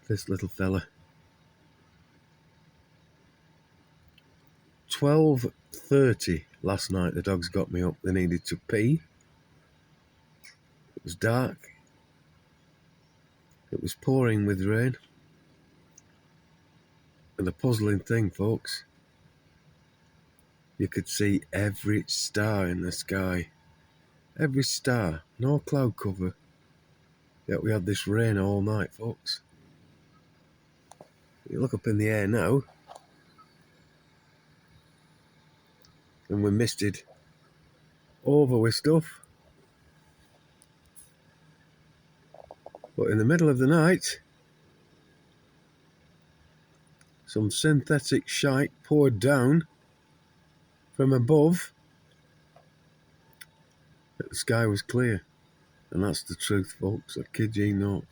this little fella. 12:30 last night the dogs got me up. They needed to pee. It was dark. It was pouring with rain. And the puzzling thing, folks, you could see every star in the sky. Every star. No cloud cover. Yet we had this rain all night, folks. You look up in the air now, and we're misted over with stuff. But in the middle of the night, some synthetic shite poured down from above. But the sky was clear. And that's the truth, folks. I kid ye not.